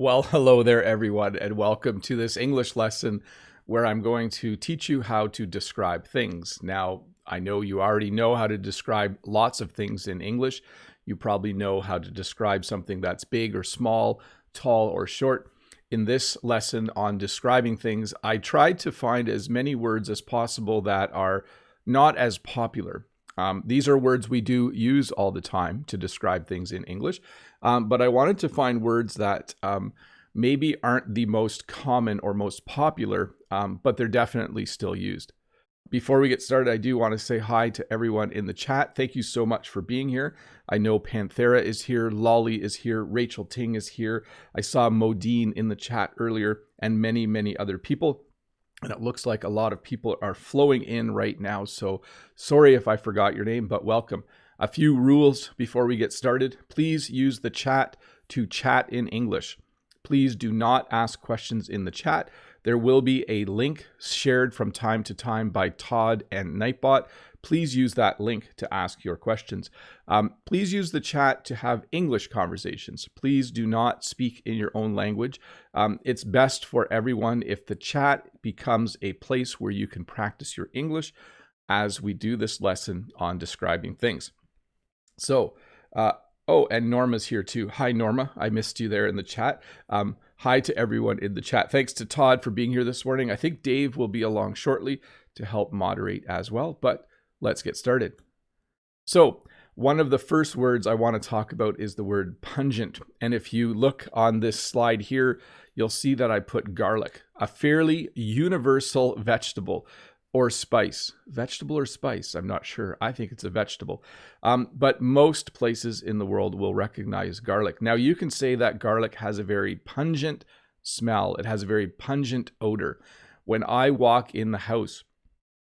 Well, hello there, everyone, and welcome to this English lesson where I'm going to teach you how to describe things. Now, I know you already know how to describe lots of things in English. You probably know how to describe something that's big or small, tall or short. In this lesson on describing things, I tried to find as many words as possible that are not as popular. These are words we do use all the time to describe things in English. But I wanted to find words that maybe aren't the most common or most popular, but they're definitely still used. Before we get started, I do want to say hi to everyone in the chat. Thank you so much for being here. I know Panthera is here, Lolly is here, Rachel Ting is here. I saw Modine in the chat earlier, and many, many other people. And it looks like a lot of people are flowing in right now. So sorry if I forgot your name, but welcome. A few rules before we get started. Please use the chat to chat in English. Please do not ask questions in the chat. There will be a link shared from time to time by Todd and Nightbot. Please use that link to ask your questions. Please use the chat to have English conversations. Please do not speak in your own language. It's best for everyone if the chat becomes a place where you can practice your English as we do this lesson on describing things. So, oh, and Norma's here too. Hi, Norma. I missed you there in the chat. Hi to everyone in the chat. Thanks to Todd for being here this morning. I think Dave will be along shortly to help moderate as well, but let's get started. So, one of the first words I want to talk about is the word pungent. And if you look on this slide here, you'll see that I put garlic, a fairly universal vegetable or spice. Vegetable or spice? I'm not sure. I think it's a vegetable. But most places in the world will recognize garlic. Now, you can say that garlic has a very pungent smell. It has a very pungent odor. When I walk in the house,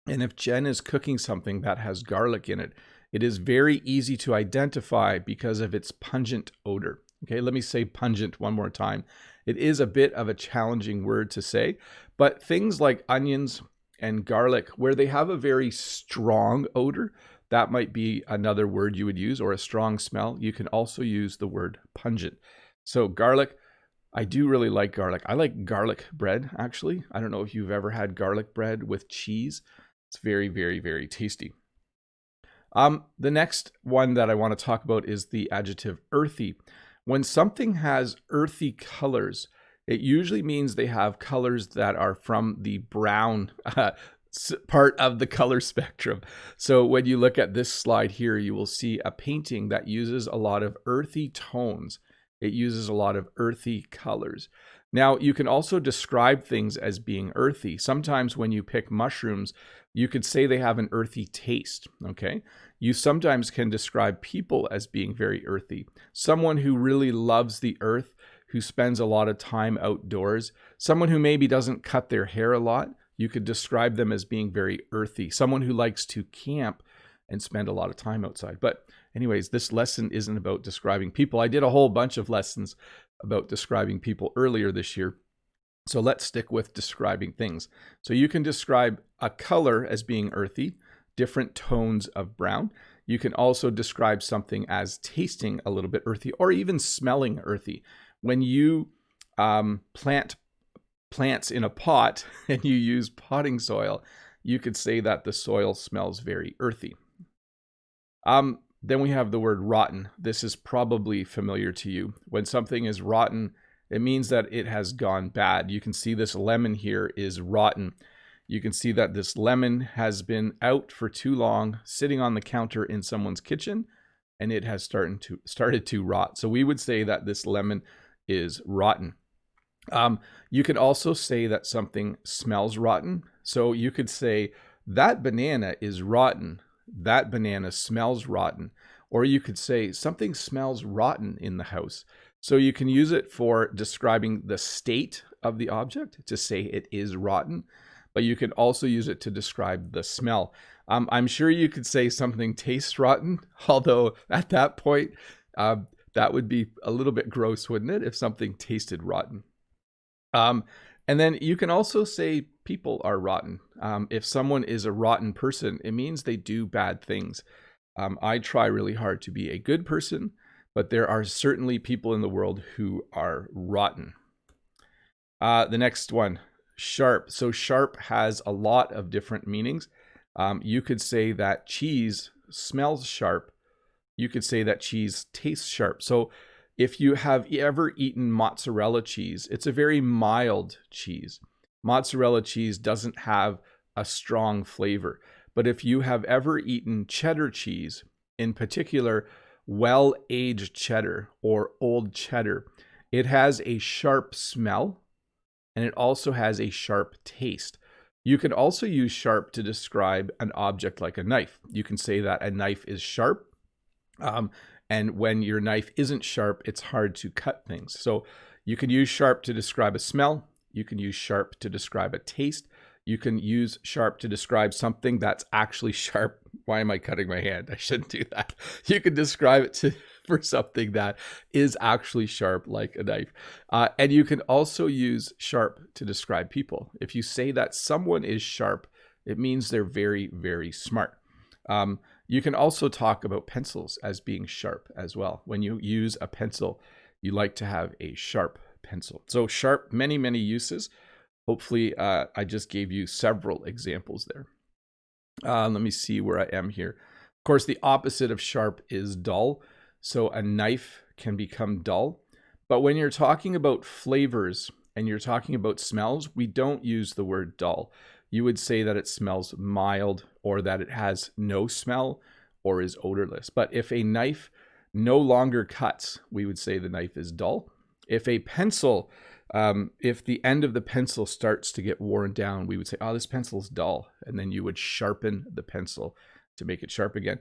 and if Jen is cooking something that has garlic in it, it is very easy to identify because of its pungent odor. Okay, let me say pungent one more time. It is a bit of a challenging word to say, but things like onions and garlic, where they have a very strong odor, that might be another word you would use, or a strong smell. You can also use the word pungent. So garlic, I do really like garlic. I like garlic bread, actually. I don't know if you've ever had garlic bread with cheese. It's very, very, very tasty. The next one that I want to talk about is the adjective earthy. When something has earthy colors, it usually means they have colors that are from the brown part of the color spectrum. So when you look at this slide here, you will see a painting that uses a lot of earthy tones. It uses a lot of earthy colors. Now, you can also describe things as being earthy. Sometimes when you pick mushrooms, you could say they have an earthy taste, okay? You sometimes can describe people as being very earthy. Someone who really loves the earth, who spends a lot of time outdoors, someone who maybe doesn't cut their hair a lot, you could describe them as being very earthy. Someone who likes to camp and spend a lot of time outside. But anyways, this lesson isn't about describing people. I did a whole bunch of lessons about describing people earlier this year. So let's stick with describing things. So you can describe a color as being earthy, different tones of brown. You can also describe something as tasting a little bit earthy, or even smelling earthy. When you plant plants in a pot and you use potting soil, you could say that the soil smells very earthy. Then we have the word rotten. This is probably familiar to you. When something is rotten, it means that it has gone bad. You can see this lemon here is rotten. You can see that this lemon has been out for too long, sitting on the counter in someone's kitchen, and it has started to rot. So we would say that this lemon is rotten. You can also say that something smells rotten. So you could say that banana is rotten. That banana smells rotten. Or you could say something smells rotten in the house. So you can use it for describing the state of the object, to say it is rotten, but you can also use it to describe the smell. I'm sure you could say something tastes rotten, although at that point, that would be a little bit gross, wouldn't it, if something tasted rotten? And then you can also say people are rotten. If someone is a rotten person, it means they do bad things. I try really hard to be a good person, but there are certainly people in the world who are rotten. The next one, sharp. So sharp has a lot of different meanings. You could say that cheese smells sharp. You could say that cheese tastes sharp. So if you have ever eaten mozzarella cheese, it's a very mild cheese. Mozzarella cheese doesn't have a strong flavor. But if you have ever eaten cheddar cheese, in particular, well-aged cheddar or old cheddar, it has a sharp smell and it also has a sharp taste. You can also use sharp to describe an object like a knife. You can say that a knife is sharp. And when your knife isn't sharp, it's hard to cut things. So you can use sharp to describe a smell. You can use sharp to describe a taste. You can use sharp to describe something that's actually sharp. Why am I cutting my hand? I shouldn't do that. You can describe it for something that is actually sharp, like a knife. And you can also use sharp to describe people. If you say that someone is sharp, it means they're very, very smart. You can also talk about pencils as being sharp as well. When you use a pencil, you like to have a sharp pencil. So sharp, many, many uses. Hopefully, I just gave you several examples there. Let me see where I am here. Of course, the opposite of sharp is dull. So a knife can become dull. But when you're talking about flavors and you're talking about smells, we don't use the word dull. You would say that it smells mild or that it has no smell or is odorless. But if a knife no longer cuts, we would say the knife is dull. If a pencil, if the end of the pencil starts to get worn down, we would say, oh, this pencil's dull. And then you would sharpen the pencil to make it sharp again.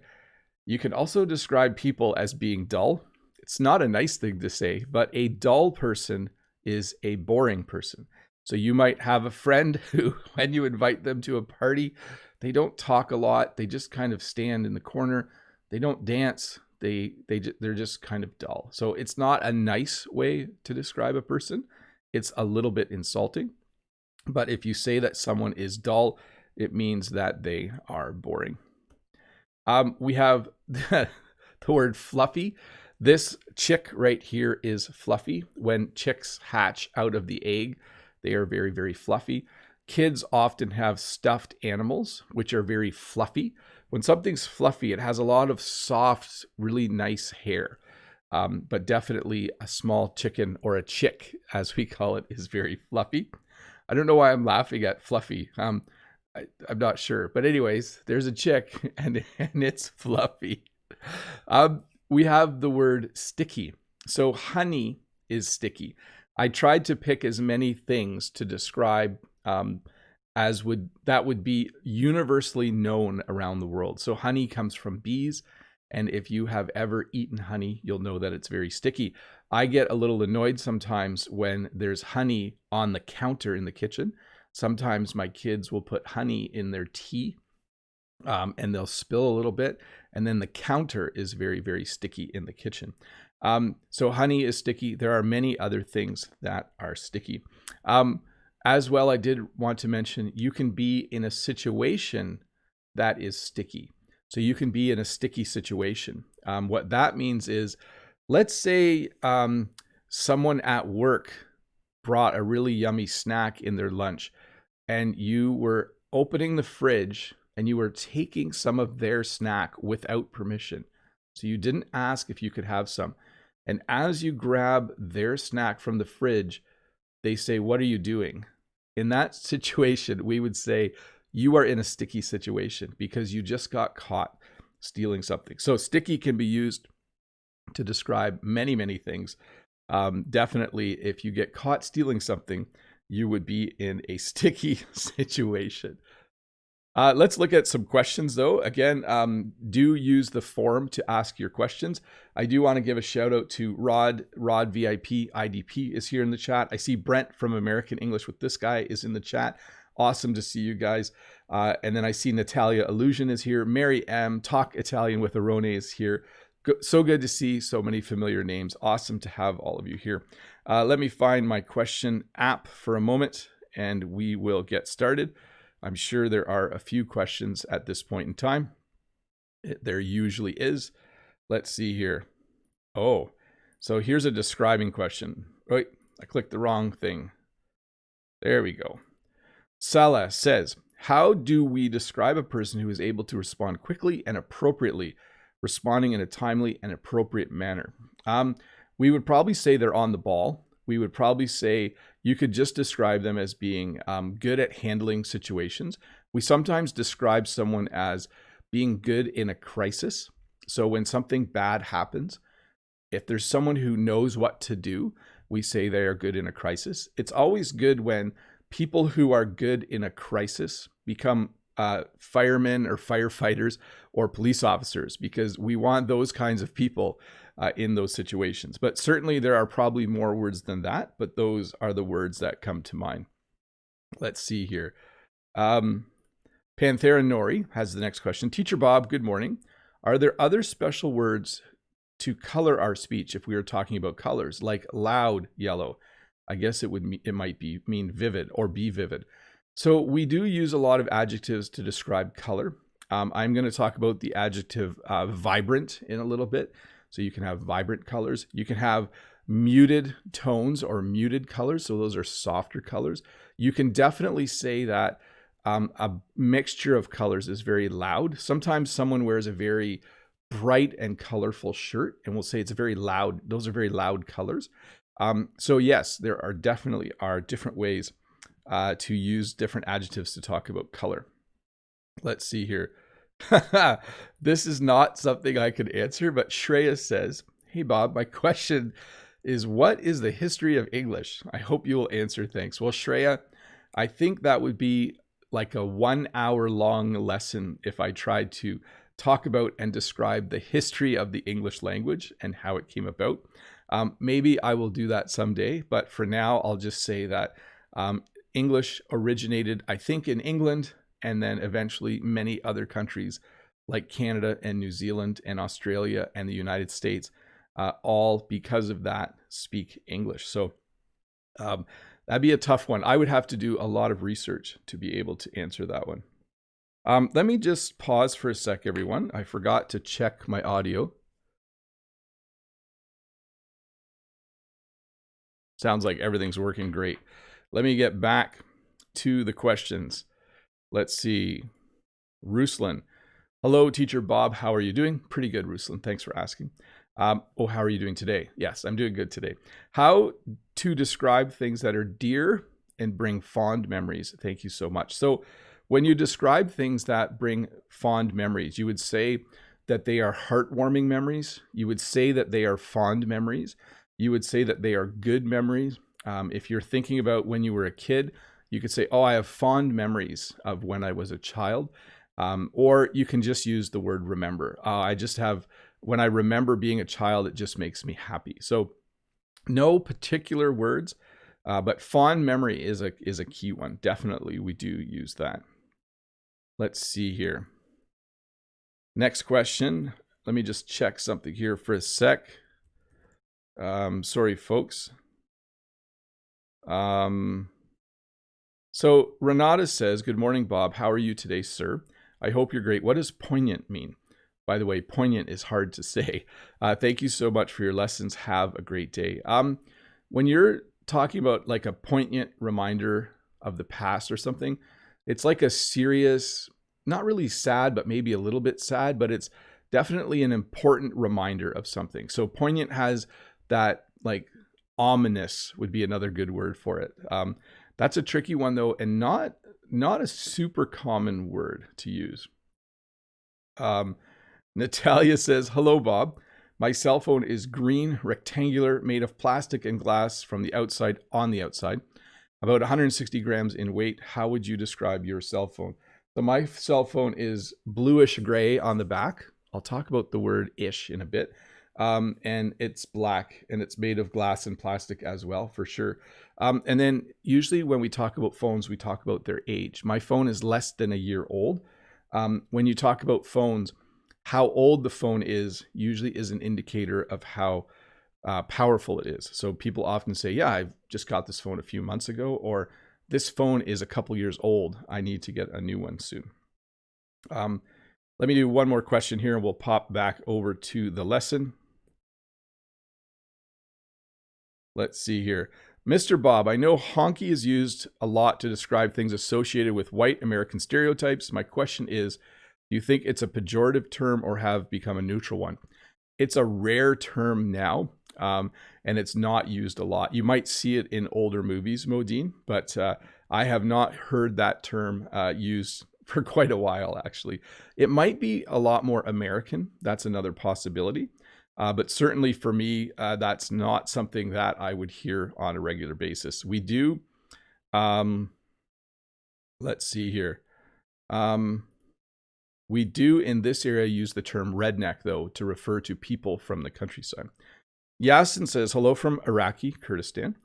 You can also describe people as being dull. It's not a nice thing to say, but a dull person is a boring person. So you might have a friend who, when you invite them to a party, they don't talk a lot. They just kind of stand in the corner. They don't dance. They're just kind of dull. So it's not a nice way to describe a person. It's a little bit insulting. But if you say that someone is dull, it means that they are boring. We have the word fluffy. This chick right here is fluffy. When chicks hatch out of the egg, they are very, very fluffy. Kids often have stuffed animals, which are very fluffy. When something's fluffy, it has a lot of soft, really nice hair. But definitely a small chicken, or a chick, as we call it, is very fluffy. I don't know why I'm laughing at fluffy. I'm not sure. But anyways, there's a chick and it's fluffy. We have the word sticky. So honey is sticky. I tried to pick as many things to describe that would be universally known around the world. So honey comes from bees. And if you have ever eaten honey, you'll know that it's very sticky. I get a little annoyed sometimes when there's honey on the counter in the kitchen. Sometimes my kids will put honey in their tea and they'll spill a little bit. And then the counter is very, very sticky in the kitchen. So honey is sticky. There are many other things that are sticky. As well, I did want to mention you can be in a situation that is sticky. So you can be in a sticky situation. What that means is, let's say someone at work brought a really yummy snack in their lunch, and you were opening the fridge and you were taking some of their snack without permission. So you didn't ask if you could have some. And as you grab their snack from the fridge, they say, "What are you doing?" In that situation, we would say, you are in a sticky situation because you just got caught stealing something. So sticky can be used to describe many, many things. Definitely, if you get caught stealing something, you would be in a sticky situation. Let's look at some questions, though. Again, do use the forum to ask your questions. I do want to give a shout out to Rod VIP IDP is here in the chat. I see Brent from American English with This Guy is in the chat. Awesome to see you guys. And then I see Natalia Illusion is here. Mary M. Talk Italian with Arone is here. So good to see so many familiar names. Awesome to have all of you here. Let me find my question app for a moment and we will get started. I'm sure there are a few questions at this point in time. There usually is. Let's see here. Oh, so here's a describing question. Wait, I clicked the wrong thing. There we go. Salah says, how do we describe a person who is able to respond quickly and appropriately, responding in a timely and appropriate manner? We would probably say they're on the ball. We would probably say you could just describe them as being good at handling situations. We sometimes describe someone as being good in a crisis. So when something bad happens, if there's someone who knows what to do, we say they are good in a crisis. It's always good when people who are good in a crisis become firemen or firefighters or police officers, because we want those kinds of people in those situations. But certainly there are probably more words than that, but those are the words that come to mind. Let's see here. Panthera Nori has the next question. Teacher Bob, good morning. Are there other special words to color our speech if we were talking about colors, like loud yellow? I guess it might mean vivid or be vivid. So we do use a lot of adjectives to describe color. I'm going to talk about the adjective vibrant in a little bit. So you can have vibrant colors. You can have muted tones or muted colors. So those are softer colors. You can definitely say that a mixture of colors is very loud. Sometimes someone wears a very bright and colorful shirt, and we'll say it's a very loud. Those are very loud colors. So yes, there are definitely different ways to use different adjectives to talk about color. Let's see here. This is not something I could answer, but Shreya says, hey Bob, my question is, what is the history of English? I hope you will answer. Thanks. Well, Shreya, I think that would be like a 1 hour long lesson if I tried to talk about and describe the history of the English language and how it came about. Maybe I will do that someday, but for now, I'll just say that English originated, I think, in England, and then eventually many other countries like Canada and New Zealand and Australia and the United States, all because of that speak English. So that'd be a tough one. I would have to do a lot of research to be able to answer that one. Let me just pause for a sec, everyone. I forgot to check my audio. Sounds like everything's working great. Let me get back to the questions. Let's see. Ruslan. Hello, Teacher Bob. How are you doing? Pretty good, Ruslan. Thanks for asking. How are you doing today? Yes, I'm doing good today. How to describe things that are dear and bring fond memories? Thank you so much. So when you describe things that bring fond memories, you would say that they are heartwarming memories. You would say that they are fond memories. You would say that they are good memories. If you're thinking about when you were a kid, you could say, oh, I have fond memories of when I was a child. Or you can just use the word remember. When I remember being a child, it just makes me happy. So no particular words, but fond memory is a key one. Definitely, we do use that. Let's see here. Next question. Let me just check something here for a sec. Sorry, folks. So Renata says, good morning, Bob. How are you today, sir? I hope you're great. What does poignant mean? By the way, poignant is hard to say. Thank you so much for your lessons. Have a great day. When you're talking about like a poignant reminder of the past or something, it's like a serious, not really sad, but maybe a little bit sad, but it's definitely an important reminder of something. So poignant has that, like, ominous would be another good word for it. That's a tricky one though, and not a super common word to use. Natalia says, hello, Bob. My cell phone is green, rectangular, made of plastic and glass from the outside on the outside, about 160 grams in weight. How would you describe your cell phone? So my cell phone is bluish gray on the back. I'll talk about the word ish in a bit. And it's black, and it's made of glass and plastic as well, for sure. And then usually when we talk about phones, we talk about their age. My phone is less than a year old. When you talk about phones, how old the phone is usually is an indicator of how powerful it is. So people often say, yeah, I've just got this phone a few months ago, or this phone is a couple years old. I need to get a new one soon. Let me do one more question here, and we'll pop back over to the lesson. Let's see here. Mr. Bob, I know honky is used a lot to describe things associated with white American stereotypes. My question is, do you think it's a pejorative term or have become a neutral one? It's a rare term now, and it's not used a lot. You might see it in older movies, Modine, but I have not heard that term used for quite a while, actually. It might be a lot more American. That's another possibility. But certainly for me, that's not something that I would hear on a regular basis. We do, let's see here. We do in this area use the term redneck, though, to refer to people from the countryside. Yasin says, hello from Iraqi Kurdistan.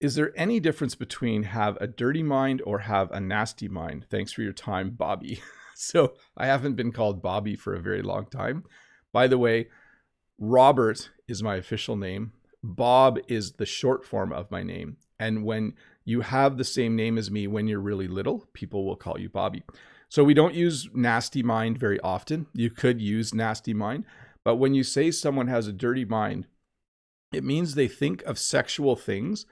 Is there any difference between have a dirty mind or have a nasty mind? Thanks for your time, Bobby. So I haven't been called Bobby for a very long time. By the way, Robert is my official name. Bob is the short form of my name. And when you have the same name as me when you're really little, people will call you Bobby. So we don't use nasty mind very often. You could use nasty mind. But when you say someone has a dirty mind, it means they think of sexual things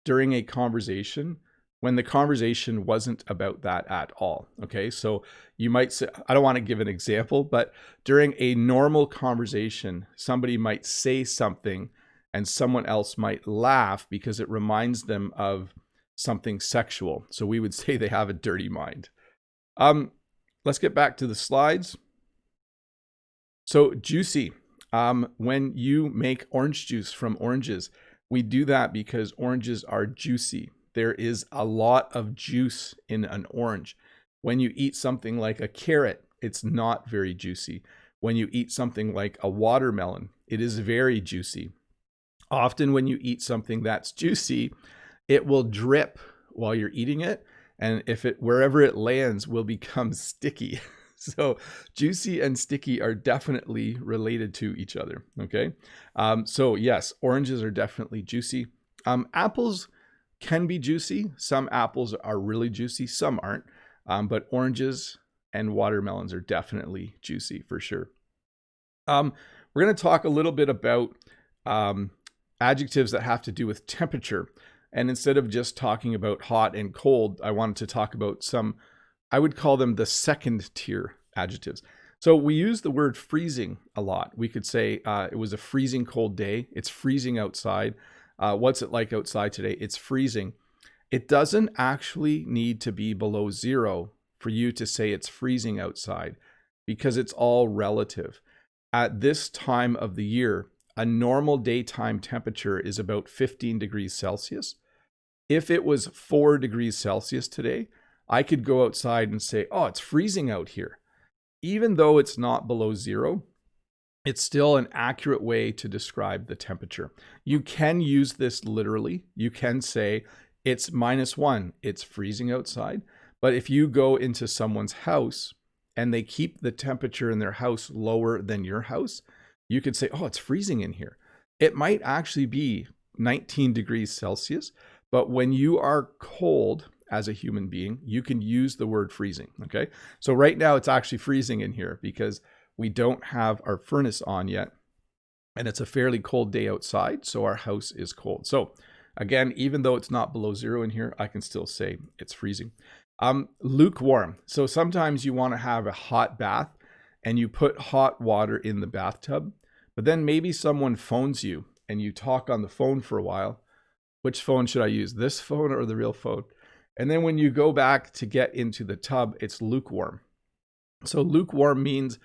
during a conversation when the conversation wasn't about that at all. Okay, so you might say, I don't want to give an example, but during a normal conversation, somebody might say something and someone else might laugh because it reminds them of something sexual. So we would say they have a dirty mind. Let's get back to the slides. So juicy. When you make orange juice from oranges, we do that because oranges are juicy. There is a lot of juice in an orange. When you eat something like a carrot, it's not very juicy. When you eat something like a watermelon, it is very juicy. Often when you eat something that's juicy, it will drip while you're eating it. And wherever it lands will become sticky. So juicy and sticky are definitely related to each other. Okay. So yes, oranges are definitely juicy. Apples can be juicy. Some apples are really juicy. Some aren't. But oranges and watermelons are definitely juicy for sure. We're going to talk a little bit about adjectives that have to do with temperature. And instead of just talking about hot and cold, I wanted to talk about some, I would call them the second tier adjectives. So we use the word freezing a lot. We could say it was a freezing cold day. It's freezing outside. What's it like outside today? It's freezing. It doesn't actually need to be below zero for you to say it's freezing outside because it's all relative. At this time of the year, a normal daytime temperature is about 15 degrees Celsius. If it was 4 degrees Celsius today, I could go outside and say, oh, it's freezing out here. Even though it's not below zero, it's still an accurate way to describe the temperature. You can use this literally. You can say it's -1, it's freezing outside. But if you go into someone's house and they keep the temperature in their house lower than your house, you could say, oh, it's freezing in here. It might actually be 19 degrees Celsius, but when you are cold as a human being, you can use the word freezing, okay? So right now it's actually freezing in here because we don't have our furnace on yet, and it's a fairly cold day outside, so our house is cold. So again, even though it's not below zero in here, I can still say it's freezing. Lukewarm. So sometimes you want to have a hot bath and you put hot water in the bathtub, but then maybe someone phones you and you talk on the phone for a while. Which phone should I use? This phone or the real phone? And then when you go back to get into the tub, it's lukewarm. So lukewarm means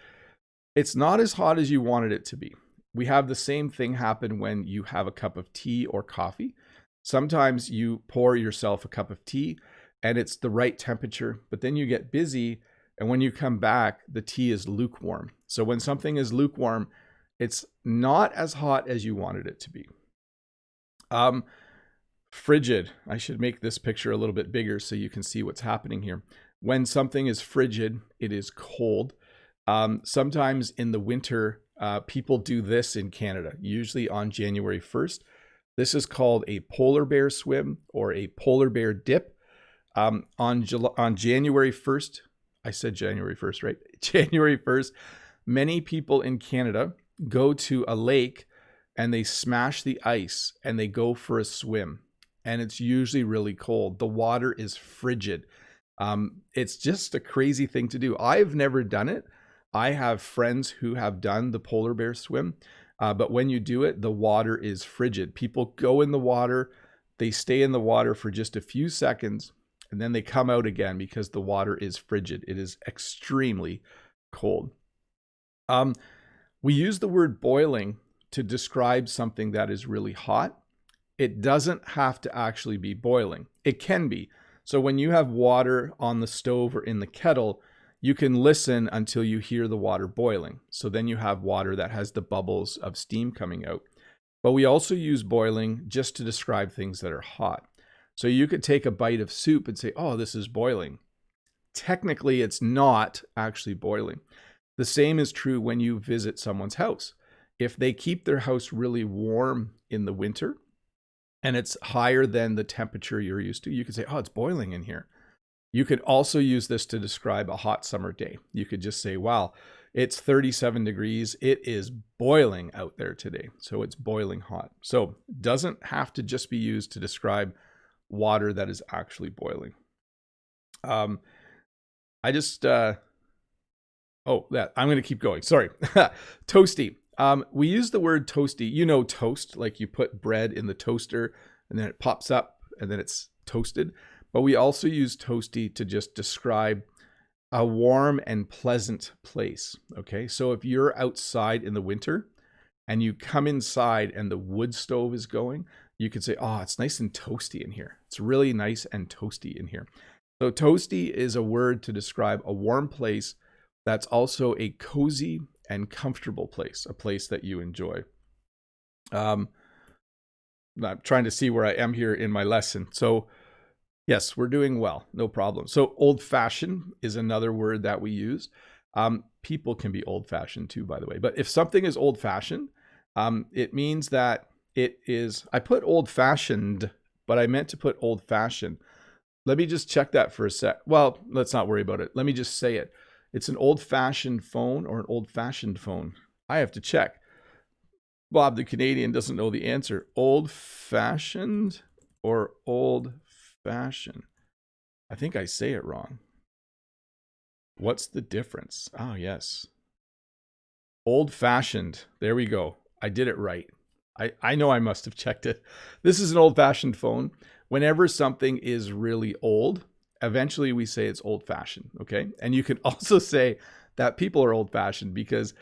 it's not as hot as you wanted it to be. We have the same thing happen when you have a cup of tea or coffee. Sometimes you pour yourself a cup of tea and it's the right temperature, but then you get busy and when you come back, the tea is lukewarm. So when something is lukewarm, it's not as hot as you wanted it to be. Frigid. I should make this picture a little bit bigger so you can see what's happening here. When something is frigid, it is cold. Sometimes in the winter, people do this in Canada, usually on January 1st. This is called a polar bear swim or a polar bear dip. On January 1st, I said January 1st, right? January 1st, many people in Canada go to a lake and they smash the ice and they go for a swim. And it's usually really cold. The water is frigid. It's just a crazy thing to do. I've never done it. I have friends who have done the polar bear swim. But when you do it, the water is frigid. People go in the water, they stay in the water for just a few seconds, and then they come out again because the water is frigid. It is extremely cold. We use the word boiling to describe something that is really hot. It doesn't have to actually be boiling. It can be. So when you have water on the stove or in the kettle, you can listen until you hear the water boiling. So then you have water that has the bubbles of steam coming out. But we also use boiling just to describe things that are hot. So you could take a bite of soup and say, oh, this is boiling. Technically, it's not actually boiling. The same is true when you visit someone's house. If they keep their house really warm in the winter and it's higher than the temperature you're used to, you could say, oh, it's boiling in here. You could also use this to describe a hot summer day. You could just say, wow, it's 37 degrees. It is boiling out there today. So it's boiling hot. So it doesn't have to just be used to describe water that is actually boiling. I'm going to keep going. Sorry. Toasty. We use the word toasty. You know, toast, like you put bread in the toaster and then it pops up and then it's toasted. But we also use toasty to just describe a warm and pleasant place. Okay. So if you're outside in the winter and you come inside and the wood stove is going, you could say, oh, it's nice and toasty in here. It's really nice and toasty in here. So toasty is a word to describe a warm place that's also a cozy and comfortable place, a place that you enjoy. I'm trying to see where I am here in my lesson. So yes, we're doing well, no problem. So old-fashioned is another word that we use. People can be old-fashioned too, by the way. But if something is old-fashioned, it means that it is, I put old-fashioned, but I meant to put old-fashioned. Let me just check that for a sec. Well, let's not worry about it. Let me just say it. It's an old-fashioned phone or an old-fashioned phone. I have to check. Bob, the Canadian, doesn't know the answer. Old-fashioned or old-fashioned? I think I say it wrong. What's the difference? Oh, yes. Old-fashioned. There we go. I did it right. I know I must have checked it. This is an old-fashioned phone. Whenever something is really old, eventually we say it's old-fashioned, okay? And you can also say that people are old-fashioned because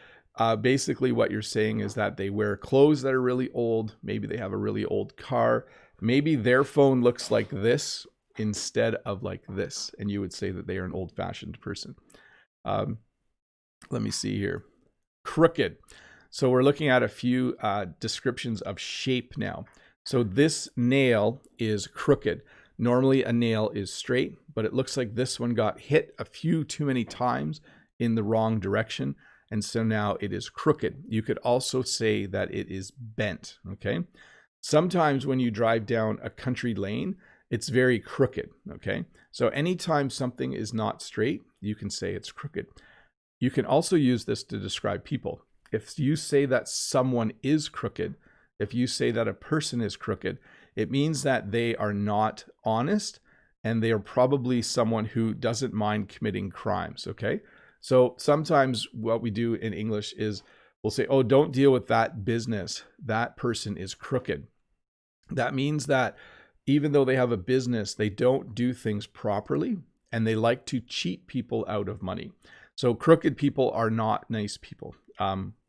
basically what you're saying is that they wear clothes that are really old. Maybe they have a really old car. Maybe their phone looks like this instead of like this. And you would say that they are an old-fashioned person. Let me see here. Crooked. So we're looking at a few descriptions of shape now. So this nail is crooked. Normally a nail is straight, but it looks like this one got hit a few too many times in the wrong direction. And so now it is crooked. You could also say that it is bent, okay? Sometimes when you drive down a country lane, it's very crooked, okay? So anytime something is not straight, you can say it's crooked. You can also use this to describe people. If you say that someone is crooked, if you say that a person is crooked, it means that they are not honest and they are probably someone who doesn't mind committing crimes, okay? So sometimes what we do in English is we'll say, oh, don't deal with that business. That person is crooked. That means that even though they have a business, they don't do things properly and they like to cheat people out of money. So crooked people are not nice people.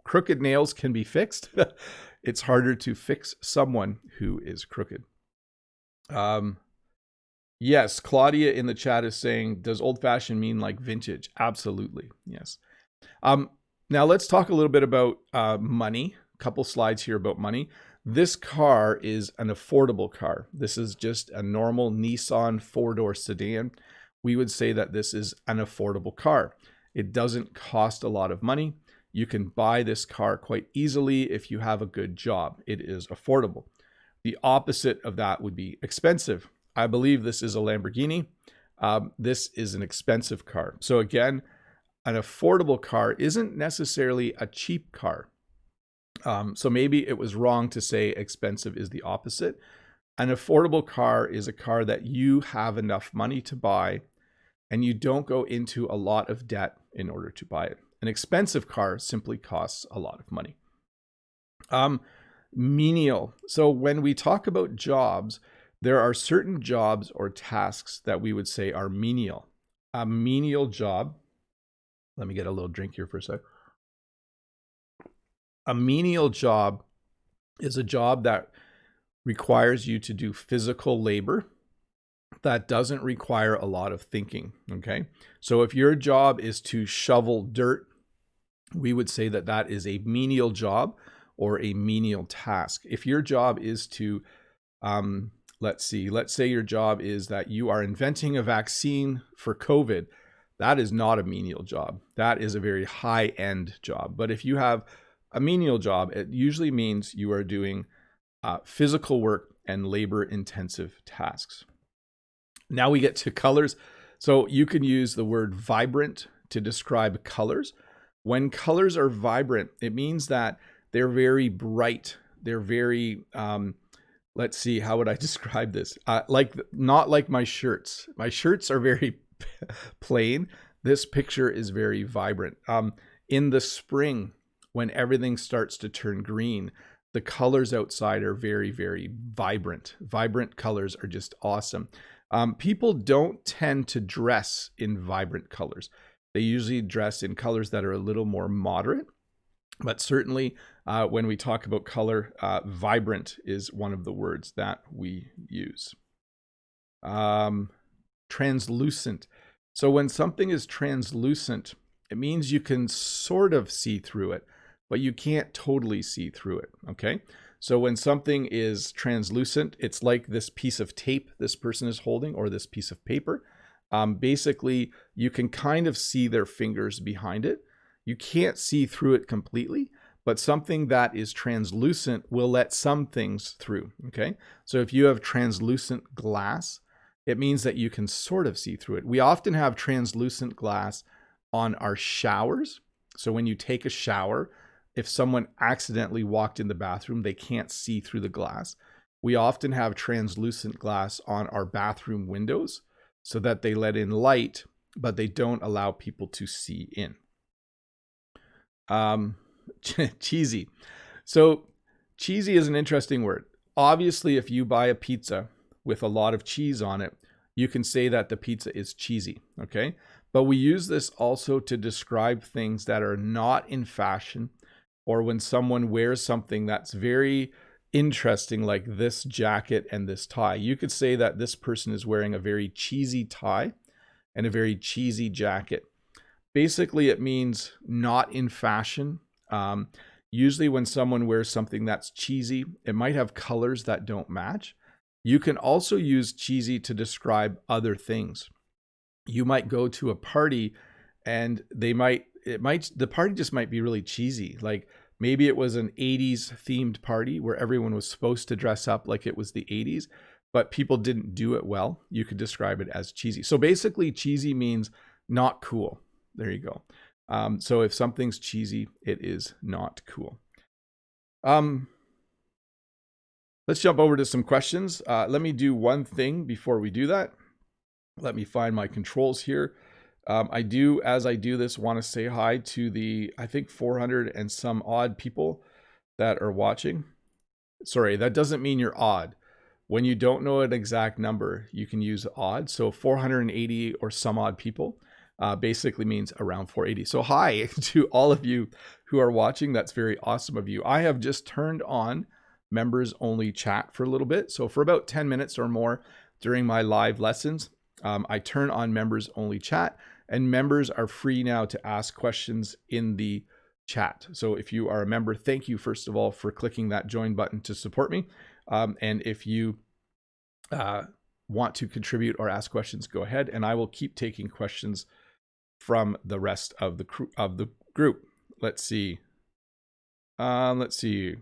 Crooked nails can be fixed. It's harder to fix someone who is crooked. Yes, Claudia in the chat is saying, does old-fashioned mean like vintage? Absolutely, yes. Now let's talk a little bit about money. A couple slides here about money. This car is an affordable car. This is just a normal Nissan four-door sedan. We would say that this is an affordable car. It doesn't cost a lot of money. You can buy this car quite easily if you have a good job. It is affordable. The opposite of that would be expensive. I believe this is a Lamborghini. This is an expensive car. So again, an affordable car isn't necessarily a cheap car. So maybe it was wrong to say expensive is the opposite. An affordable car is a car that you have enough money to buy and you don't go into a lot of debt in order to buy it. An expensive car simply costs a lot of money. Menial. So when we talk about jobs, there are certain jobs or tasks that we would say are menial. A menial job, let me get a little drink here for a sec. A menial job is a job that requires you to do physical labor that doesn't require a lot of thinking, okay? So if your job is to shovel dirt, we would say that that is a menial job or a menial task. If your job is to, let's say your job is that you are inventing a vaccine for COVID, that is not a menial job. That is a very high-end job. But if you have a menial job, it usually means you are doing physical work and labor-intensive tasks. Now we get to colors. So you can use the word vibrant to describe colors. When colors are vibrant, it means that they're very bright. They're very, let's see, how would I describe this? Not like my shirts. My shirts are very plain. This picture is very vibrant. In the spring, when everything starts to turn green, the colors outside are very, very vibrant. Vibrant colors are just awesome. People don't tend to dress in vibrant colors. They usually dress in colors that are a little more moderate. But certainly when we talk about color, vibrant is one of the words that we use. Translucent. So when something is translucent, it means you can sort of see through it, but you can't totally see through it, okay? So when something is translucent, it's like this piece of tape this person is holding or this piece of paper. Basically, you can kind of see their fingers behind it. You can't see through it completely, but something that is translucent will let some things through, okay? So if you have translucent glass, it means that you can sort of see through it. We often have translucent glass on our showers. So when you take a shower, if someone accidentally walked in the bathroom, they can't see through the glass. We often have translucent glass on our bathroom windows so that they let in light, but they don't allow people to see in. Cheesy. So cheesy is an interesting word. Obviously, if you buy a pizza with a lot of cheese on it, you can say that the pizza is cheesy, okay? But we use this also to describe things that are not in fashion, or when someone wears something that's very interesting, like this jacket and this tie. You could say that this person is wearing a very cheesy tie and a very cheesy jacket. Basically, it means not in fashion. Usually when someone wears something that's cheesy, it might have colors that don't match. You can also use cheesy to describe other things. You might go to a party and the party just might be really cheesy. Like maybe it was an 80s themed party where everyone was supposed to dress up like it was the 80s, but people didn't do it well. You could describe it as cheesy. So basically cheesy means not cool. There you go. So if something's cheesy, it is not cool. Let's jump over to some questions. Let me do one thing before we do that. Let me find my controls here. As I do this, want to say hi to the, I think 400 and some odd people that are watching. Sorry, that doesn't mean you're odd. When you don't know an exact number, you can use odd. So 480 or some odd people basically means around 480. So hi to all of you who are watching. That's very awesome of you. I have just turned on members only chat for a little bit. So for about 10 minutes or more during my live lessons, I turn on members only chat, and members are free now to ask questions in the chat. So if you are a member, thank you first of all for clicking that join button to support me. And if you want to contribute or ask questions, go ahead, and I will keep taking questions from the rest of the group. Let's see. The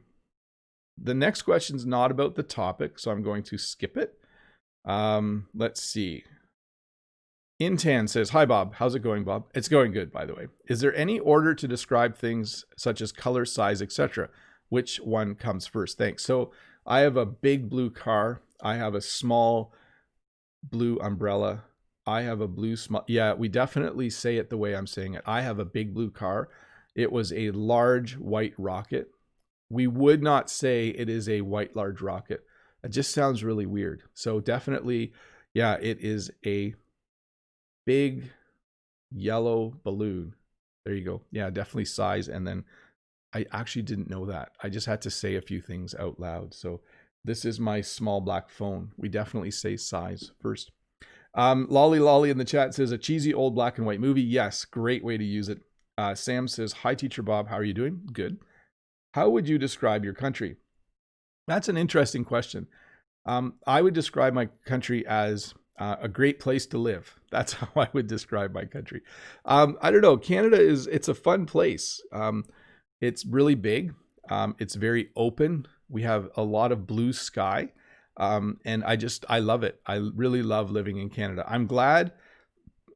next question is not about the topic, so I'm going to skip it. Let's see. Intan says, hi, Bob. How's it going, Bob? It's going good, by the way. Is there any order to describe things such as color, size, etc.? Which one comes first? Thanks. So I have a big blue car. I have a small blue umbrella. I have a blue small. Yeah, we definitely say it the way I'm saying it. I have a big blue car. It was a large white rocket. We would not say it is a white large rocket. It just sounds really weird. So definitely, yeah, it is a big yellow balloon. There you go. Yeah, definitely size. And then I actually didn't know that. I just had to say a few things out loud. So this is my small black phone. We definitely say size first. Lolly Lolly in the chat says a cheesy old black and white movie. Yes, great way to use it. Sam says, hi, Teacher Bob. How are you doing? Good. How would you describe your country? That's an interesting question. I would describe my country as a great place to live. That's how I would describe my country. I don't know. Canada it's a fun place. It's really big. It's very open. We have a lot of blue sky. And I love it. I really love living in Canada. I'm glad.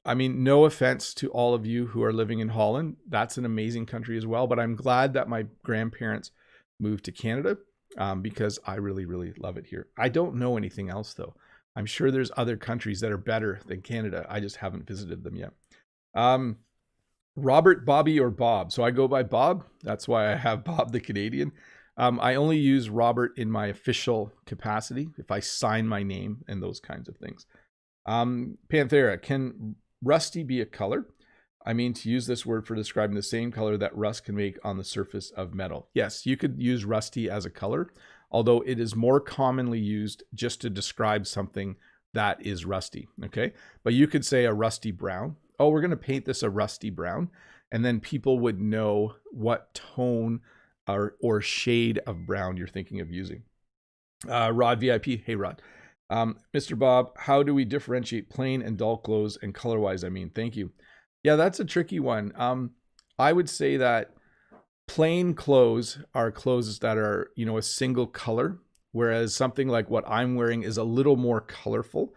I mean, no offense to all of you who are living in Holland. That's an amazing country as well. But I'm glad that my grandparents moved to Canada because I really, really love it here. I don't know anything else, though. I'm sure there's other countries that are better than Canada. I just haven't visited them yet. Robert, Bobby, or Bob. So I go by Bob. That's why I have Bob the Canadian. I only use Robert in my official capacity, if I sign my name and those kinds of things. Panthera, can rusty be a color? I mean, to use this word for describing the same color that rust can make on the surface of metal. Yes, you could use rusty as a color, although it is more commonly used just to describe something that is rusty, okay? But you could say a rusty brown. Oh, we're going to paint this a rusty brown, and then people would know what tone or shade of brown you're thinking of using. Rod VIP, hey Rod. Mr. Bob, how do we differentiate plain and dull clothes and color-wise? I mean, thank you. Yeah, that's a tricky one. I would say that plain clothes are clothes that are, a single color, whereas something like what I'm wearing is a little more colorful.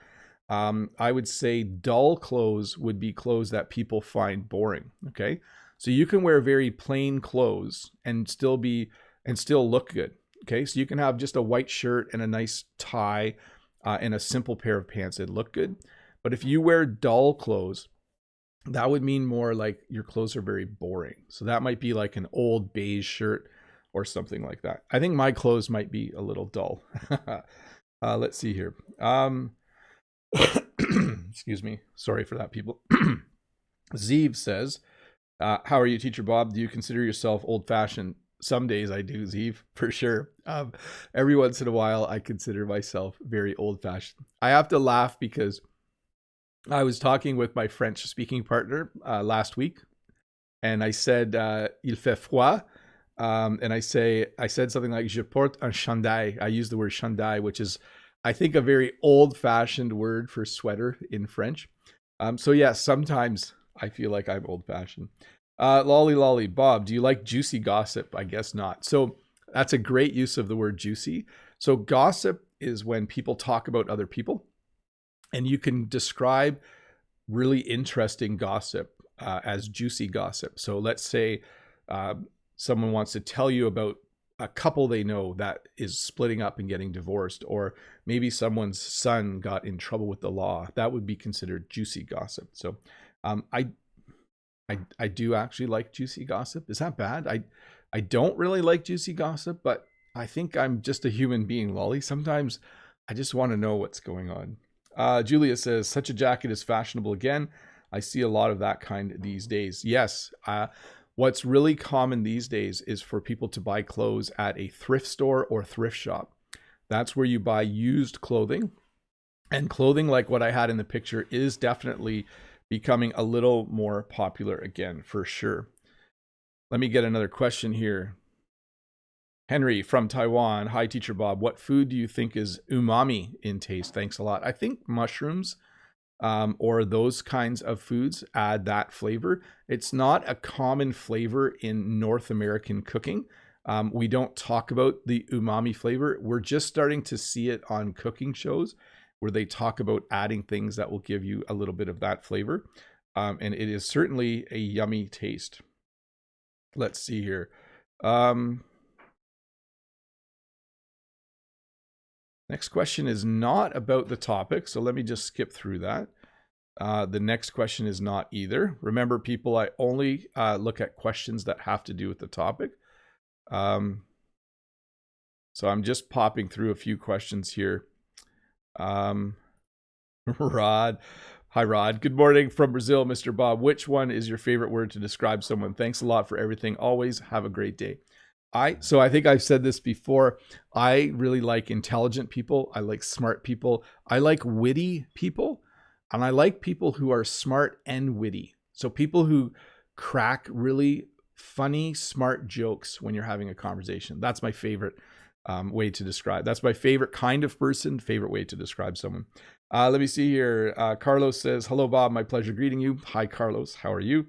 I would say dull clothes would be clothes that people find boring. Okay. So you can wear very plain clothes and still look good. Okay. So you can have just a white shirt and a nice tie and a simple pair of pants that look good. But if you wear dull clothes, that would mean more like your clothes are very boring. So that might be like an old beige shirt or something like that. I think my clothes might be a little dull. Let's see here. Excuse me. Sorry for that, people. Zeev says, how are you, Teacher Bob? Do you consider yourself old-fashioned? Some days I do, Zeev, for sure. Every once in a while, I consider myself very old-fashioned. I have to laugh because I was talking with my French-speaking partner last week, and I said, il fait froid. And I said something like, je porte un chandail. I use the word chandail, which is, I think, a very old-fashioned word for sweater in French. So yeah, sometimes I feel like I'm old-fashioned. Lolly Lolly, Bob, do you like juicy gossip? I guess not. So that's a great use of the word juicy. So gossip is when people talk about other people, and you can describe really interesting gossip as juicy gossip. So let's say someone wants to tell you about a couple they know that is splitting up and getting divorced, or maybe someone's son got in trouble with the law. That would be considered juicy gossip. So I do actually like juicy gossip. Is that bad? I don't really like juicy gossip, but I think I'm just a human being, Lolly. Sometimes I just want to know what's going on. Julia says, such a jacket is fashionable again. I see a lot of that kind these days. Yes. What's really common these days is for people to buy clothes at a thrift store or thrift shop. That's where you buy used clothing. And clothing like what I had in the picture is definitely becoming a little more popular again, for sure. Let me get another question here. Henry from Taiwan. Hi, Teacher Bob. What food do you think is umami in taste? Thanks a lot. I think mushrooms or those kinds of foods add that flavor. It's not a common flavor in North American cooking. We don't talk about the umami flavor. We're just starting to see it on cooking shows where they talk about adding things that will give you a little bit of that flavor. And it is certainly a yummy taste. Let's see here. Next question is not about the topic, so let me just skip through that. The next question is not either. Remember, people, I only look at questions that have to do with the topic. So I'm just popping through a few questions here. Rod. Hi, Rod. Good morning from Brazil, Mr. Bob. Which one is your favorite word to describe someone? Thanks a lot for everything. Always have a great day. So I think I've said this before. I really like intelligent people. I like smart people. I like witty people. And I like people who are smart and witty. So people who crack really funny, smart jokes when you're having a conversation. That's my favorite way to describe. That's my favorite kind of person, favorite way to describe someone. Let me see here. Carlos says, hello, Bob. My pleasure greeting you. Hi, Carlos. How are you?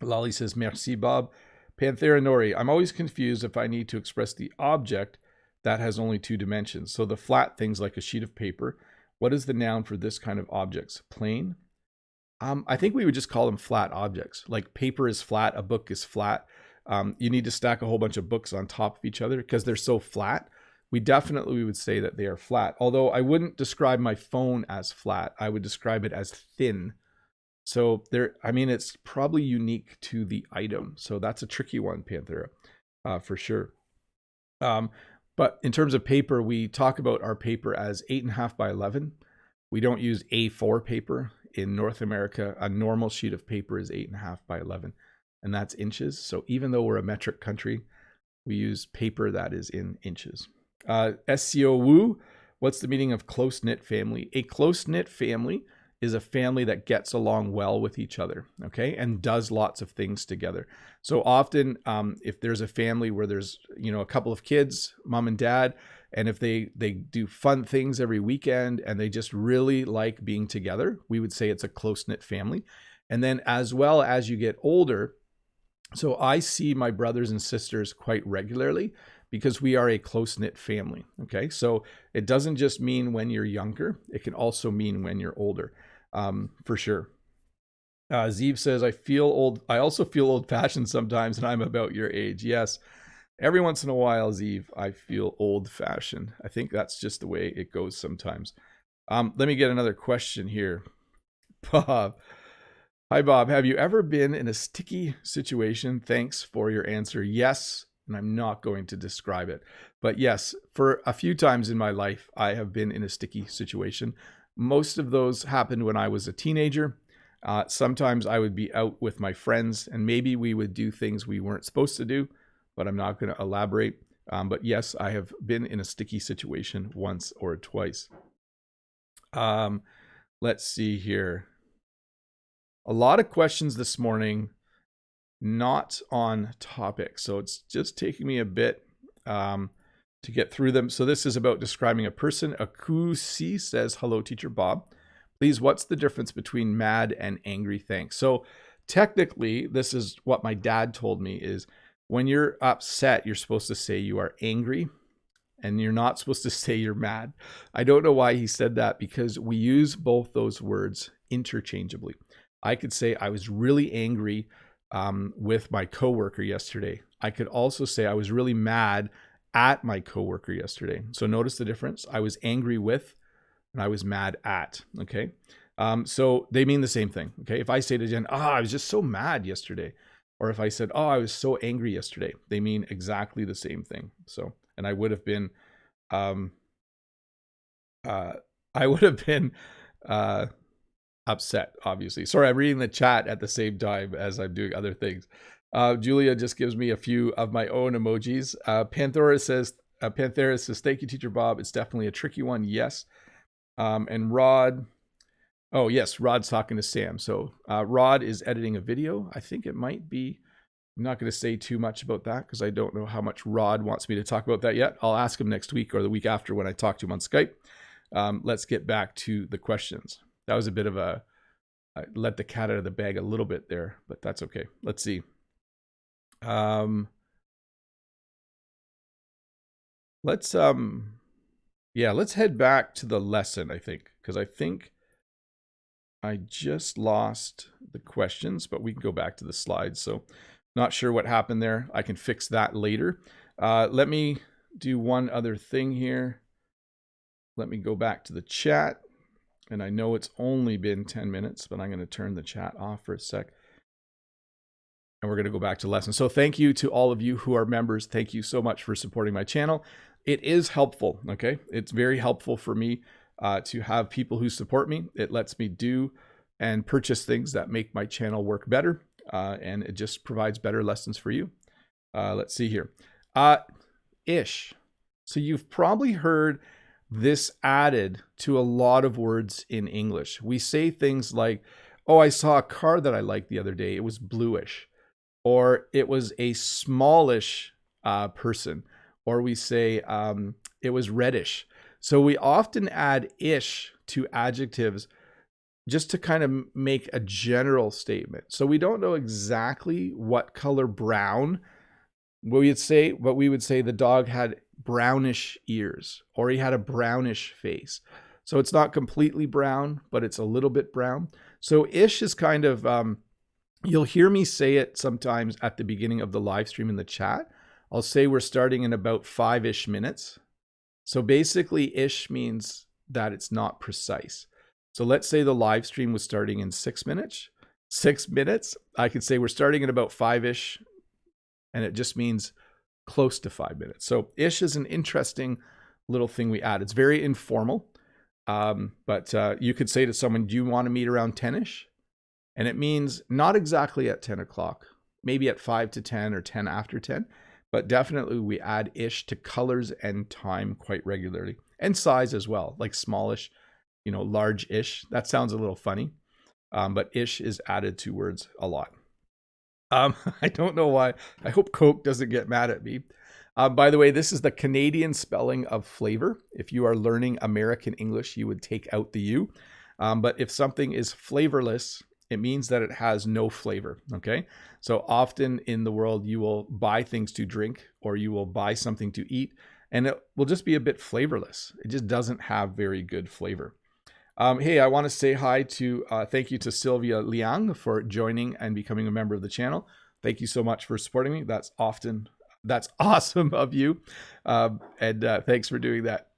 Lolly says, merci, Bob. Panthera Nori, I'm always confused if I need to express the object that has only two dimensions. So the flat things like a sheet of paper. What is the noun for this kind of objects? Plane? I think we would just call them flat objects. Like paper is flat, a book is flat. You need to stack a whole bunch of books on top of each other because they're so flat. We would say that they are flat. Although I wouldn't describe my phone as flat. I would describe it as thin. So it's probably unique to the item. So that's a tricky one, Panthera, for sure. But in terms of paper, we talk about our paper as 8.5 by 11. We don't use A4 paper. In North America, a normal sheet of paper is 8.5 by 11, and that's inches. So even though we're a metric country, we use paper that is in inches. SCO Woo, what's the meaning of close-knit family? A close-knit family is a family that gets along well with each other, okay, and does lots of things together. So often, if there's a family where there's, a couple of kids, mom and dad, and if they do fun things every weekend and they just really like being together, we would say it's a close-knit family. And then as well as you get older, so I see my brothers and sisters quite regularly because we are a close-knit family, okay? So it doesn't just mean when you're younger, it can also mean when you're older, for sure. Zeev says, I also feel old-fashioned sometimes, and I'm about your age. Yes, every once in a while, Zeev, I feel old-fashioned. I think that's just the way it goes sometimes. Let me get another question here. Bob. Hi, Bob. Have you ever been in a sticky situation? Thanks for your answer. Yes, and I'm not going to describe it. But yes, for a few times in my life, I have been in a sticky situation. Most of those happened when I was a teenager. Sometimes I would be out with my friends, and maybe we would do things we weren't supposed to do, but I'm not going to elaborate. But yes, I have been in a sticky situation once or twice. Let's see here. A lot of questions this morning, not on topic. So it's just taking me a bit to get through them. So this is about describing a person. Akusi says, hello, Teacher Bob. Please, what's the difference between mad and angry? Thanks. So technically, this is what my dad told me is when you're upset, you're supposed to say you are angry and you're not supposed to say you're mad. I don't know why he said that because we use both those words interchangeably. I could say I was really angry with my coworker yesterday. I could also say I was really mad at my coworker yesterday. So notice the difference. I was angry with and I was mad at, okay? So they mean the same thing, okay? If I say to Jen, I was just so mad yesterday, or if I said, I was so angry yesterday, they mean exactly the same thing. So, and I would have been, upset, obviously. Sorry, I'm reading the chat at the same time as I'm doing other things. Julia just gives me a few of my own emojis. Panthera says, thank you, Teacher Bob. It's definitely a tricky one. Yes. And Rod, yes, Rod's talking to Sam. So Rod is editing a video. I think it might be, I'm not going to say too much about that because I don't know how much Rod wants me to talk about that yet. I'll ask him next week or the week after when I talk to him on Skype. Let's get back to the questions. That was a bit of I let the cat out of the bag a little bit there, but that's okay. Let's see. Let's head back to the lesson, I think, because I think I just lost the questions, but we can go back to the slides. So not sure what happened there. I can fix that later. Let me do one other thing here. let me go back to the chat. And I know it's only been 10 minutes, but I'm going to turn the chat off for a sec. And we're going to go back to lesson. So thank you to all of you who are members. Thank you so much for supporting my channel. It is helpful, okay? It's very helpful for me to have people who support me. It lets me do and purchase things that make my channel work better. And it just provides better lessons for you. Let's see here. Ish. So you've probably heard this added to a lot of words in English. We say things like, oh, I saw a car that I liked the other day. It was bluish. Or it was a smallish person. Or we say it was reddish. So we often add ish to adjectives just to kind of make a general statement. So we don't know exactly what color brown we would say, but we would say the dog had brownish ears, or he had a brownish face. So it's not completely brown, but it's a little bit brown. So ish is kind of, you'll hear me say it sometimes at the beginning of the live stream in the chat. I'll say we're starting in about 5-ish minutes. So basically ish means that it's not precise. So let's say the live stream was starting in 6 minutes. 6 minutes, I could say we're starting at about 5-ish, and it just means close to 5 minutes. So ish is an interesting little thing we add. It's very informal, but you could say to someone, do you want to meet around 10-ish? And it means not exactly at 10 o'clock, maybe at 5 to 10 or 10 after 10, but definitely we add ish to colors and time quite regularly, and size as well, like smallish, large-ish. That sounds a little funny, but ish is added to words a lot. I don't know why. I hope Coke doesn't get mad at me. By the way, this is the Canadian spelling of flavor. If you are learning American English, you would take out the U. But if something is flavorless, it means that it has no flavor, okay? So often in the world, you will buy things to drink or you will buy something to eat, and it will just be a bit flavorless. It just doesn't have very good flavor. Hey, I want to say hi to, thank you to Sylvia Liang for joining and becoming a member of the channel. Thank you so much for supporting me. That's awesome of you. And thanks for doing that.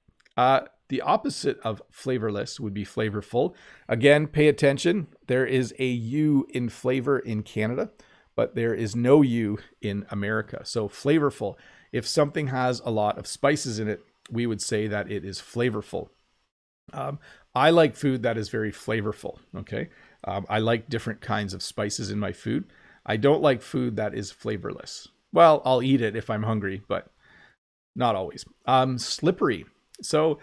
The opposite of flavorless would be flavorful. Again, pay attention. There is a U in flavor in Canada, but there is no U in America. So flavorful. If something has a lot of spices in it, we would say that it is flavorful. I like food that is very flavorful, okay? I like different kinds of spices in my food. I don't like food that is flavorless. Well, I'll eat it if I'm hungry, but not always. Slippery. So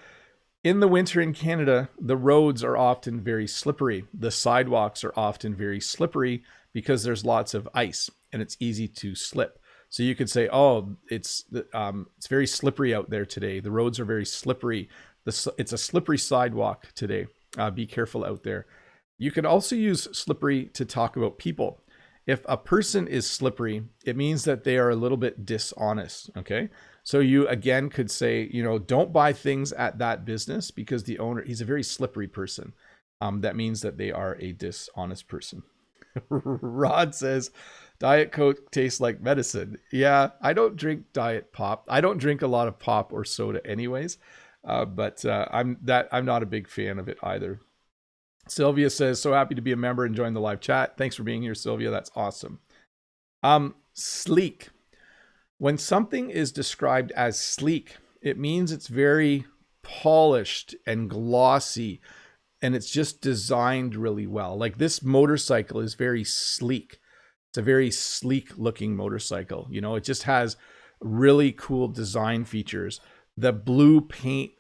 in the winter in Canada, the roads are often very slippery. The sidewalks are often very slippery because there's lots of ice and it's easy to slip. So you could say, oh, it's very slippery out there today. The roads are very slippery. It's a slippery sidewalk today. Be careful out there. You can also use slippery to talk about people. If a person is slippery, it means that they are a little bit dishonest, okay? So you, again, could say, don't buy things at that business because the owner, he's a very slippery person. That means that they are a dishonest person. Rod says, Diet Coke tastes like medicine. Yeah, I don't drink Diet Pop. I don't drink a lot of pop or soda anyways. But I'm not a big fan of it either. Sylvia says, so happy to be a member and join the live chat. Thanks for being here, Sylvia. That's awesome. Sleek. When something is described as sleek, it means it's very polished and glossy, and it's just designed really well. Like this motorcycle is very sleek. It's a very sleek looking motorcycle. It just has really cool design features. The blue paint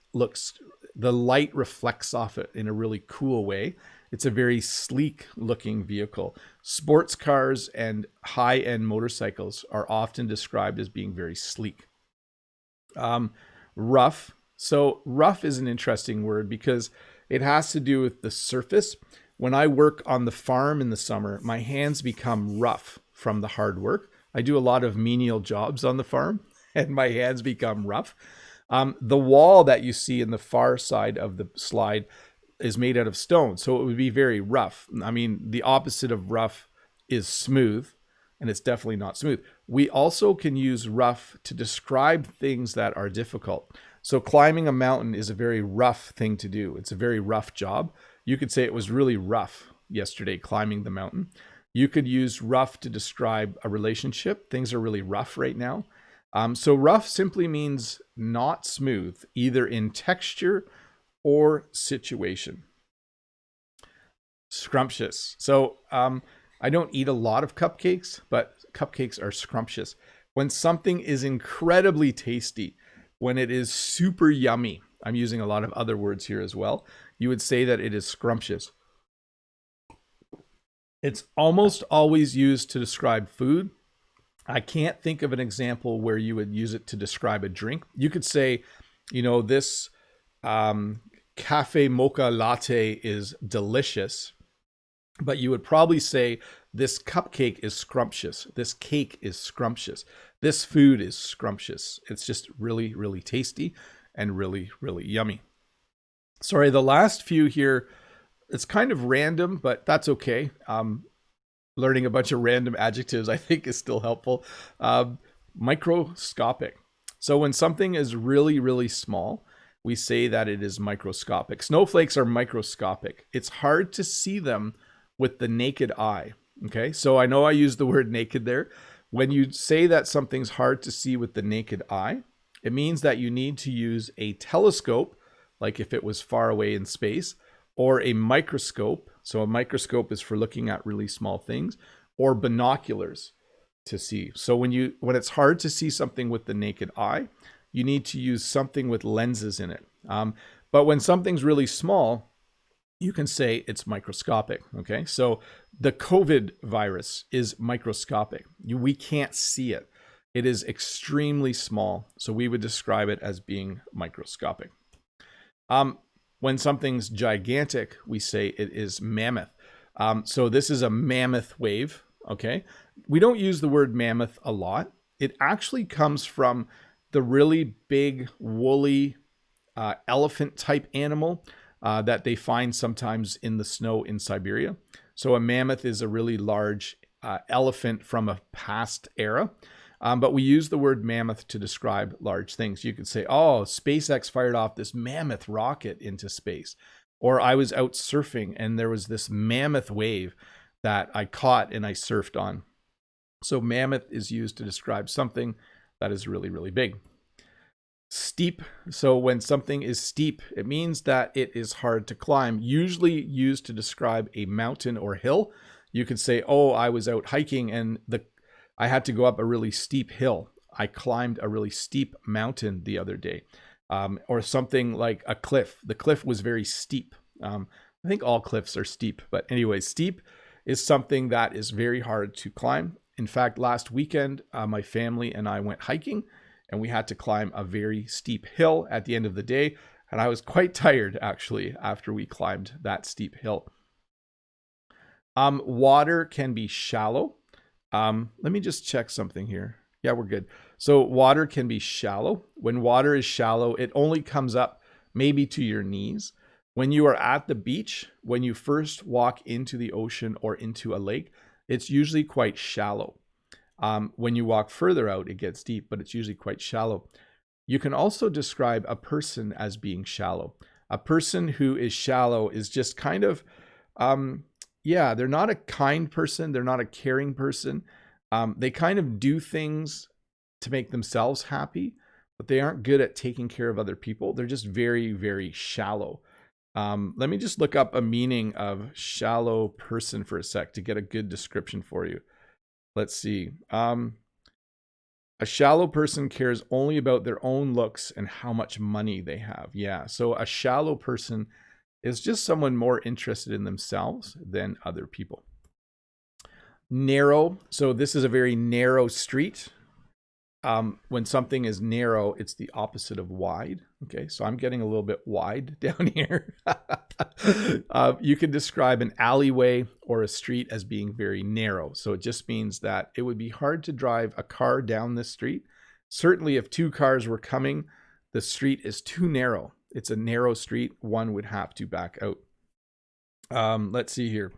the light reflects off it in a really cool way. It's a very sleek looking vehicle. Sports cars and high-end motorcycles are often described as being very sleek. Rough. So rough is an interesting word because it has to do with the surface. When I work on the farm in the summer, my hands become rough from the hard work. I do a lot of menial jobs on the farm and my hands become rough. The wall that you see in the far side of the slide is made out of stone, so it would be very rough. I mean, the opposite of rough is smooth, and it's definitely not smooth. We also can use rough to describe things that are difficult. So climbing a mountain is a very rough thing to do. It's a very rough job. You could say it was really rough yesterday climbing the mountain. You could use rough to describe a relationship. Things are really rough right now. So rough simply means not smooth, either in texture or situation. Scrumptious. So I don't eat a lot of cupcakes, but cupcakes are scrumptious. When something is incredibly tasty, when it is super yummy, I'm using a lot of other words here as well, you would say that it is scrumptious. It's almost always used to describe food. I can't think of an example where you would use it to describe a drink. You could say, this cafe mocha latte is delicious, but you would probably say this cupcake is scrumptious. This cake is scrumptious. This food is scrumptious. It's just really, really tasty and really, really yummy. Sorry, the last few here, it's kind of random, but that's okay. Learning a bunch of random adjectives, I think, is still helpful. Microscopic. So when something is really, really small, we say that it is microscopic. Snowflakes are microscopic. It's hard to see them with the naked eye. Okay, so I know I used the word naked there. When you say that something's hard to see with the naked eye, it means that you need to use a telescope, like if it was far away in space, or a microscope. So a microscope is for looking at really small things, or binoculars to see. So when it's hard to see something with the naked eye, you need to use something with lenses in it. But when something's really small, you can say it's microscopic. Okay, so the COVID virus is microscopic. We can't see it. It is extremely small. So we would describe it as being microscopic. When something's gigantic, we say it is mammoth. So this is a mammoth wave. Okay, we don't use the word mammoth a lot. It actually comes from the really big woolly elephant type animal that they find sometimes in the snow in Siberia. So a mammoth is a really large elephant from a past era. But we use the word mammoth to describe large things. You could say, oh, SpaceX fired off this mammoth rocket into space. Or I was out surfing and there was this mammoth wave that I caught and I surfed on. So mammoth is used to describe something that is really, really big. Steep. So when something is steep, it means that it is hard to climb, usually used to describe a mountain or hill. You could say, oh, I was out hiking and I had to go up a really steep hill. I climbed a really steep mountain the other day. Or something like a cliff. The cliff was very steep. I think all cliffs are steep. But anyway, steep is something that is very hard to climb. In fact, last weekend, my family and I went hiking and we had to climb a very steep hill at the end of the day. And I was quite tired, actually, after we climbed that steep hill. Water can be shallow. Let me just check something here. Yeah, we're good. So water can be shallow. When water is shallow, it only comes up maybe to your knees. When you are at the beach, when you first walk into the ocean or into a lake, it's usually quite shallow. When you walk further out, it gets deep, but it's usually quite shallow. You can also describe a person as being shallow. A person who is shallow is just kind of, they're not a kind person. They're not a caring person. They kind of do things to make themselves happy, but they aren't good at taking care of other people. They're just very, very shallow. Let me just look up a meaning of shallow person for a sec to get a good description for you. Let's see. A shallow person cares only about their own looks and how much money they have. Yeah, so a shallow person is just someone more interested in themselves than other people. Narrow. So this is a very narrow street. When something is narrow, it's the opposite of wide. Okay, so I'm getting a little bit wide down here. You can describe an alleyway or a street as being very narrow. So it just means that it would be hard to drive a car down this street. Certainly if two cars were coming, the street is too narrow. It's a narrow street. One would have to back out. Let's see here.